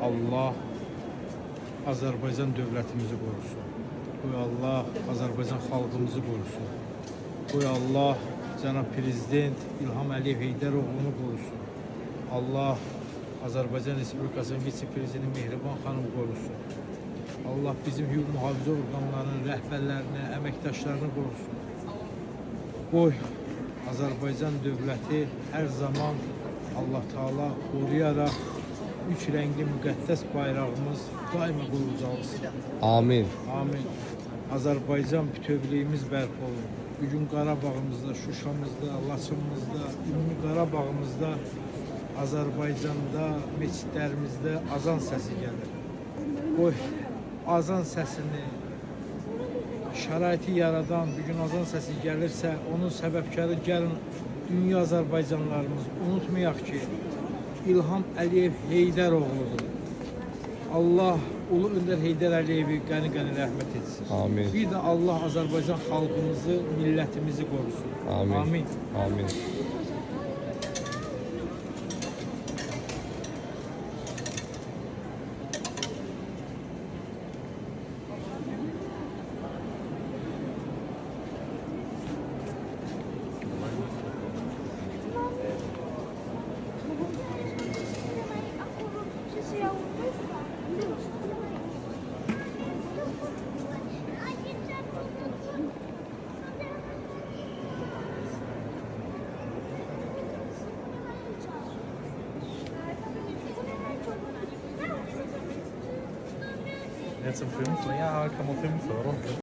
Allah Azərbaycan dövlətimizi qorusun. Qoy Allah Azərbaycan xalqımızı qorusun. Qoy Allah Cənab Prezident İlham Əliyev Heydəroğlunu qorusun. Allah Azərbaycan Respublikasının vitse-prezidenti Mehriban xanım qorusun. Allah bizim hüquq mühafizə orqanlarının rəhbərlərini, əməkdaşlarını qorusun. Qoy Azərbaycan dövləti hər zaman Allah Taala qoruyaraq üç rəngli müqəddəs bayrağımız daima qorucu olsun. Amin. Amin. Azərbaycan bütövlüyümüz bərpa olun. Bugün Qarabağımızda, Şuşamızda, Laçınımızda, Ümumi Qarabağımızda, Azərbaycanda, meçidlərimizdə azan səsi gəlir. Qoy azan səsini şəraiti yaradan, bugün azan səsi gəlirsə, onun səbəbkarı gəlin dünya Azərbaycanlarımız. Unutmayaq ki, İlham Əliyev Heydəroğludur. Allah Ulu Öndər Heydər Əliyevi qəni-qəni rəhmət etsin. Amin. Bir də Allah Azərbaycan xalqımızı, millətimizi qorusun. Amin. Amin. Amin. Jetzt im Film, ja, kann man Film fördern.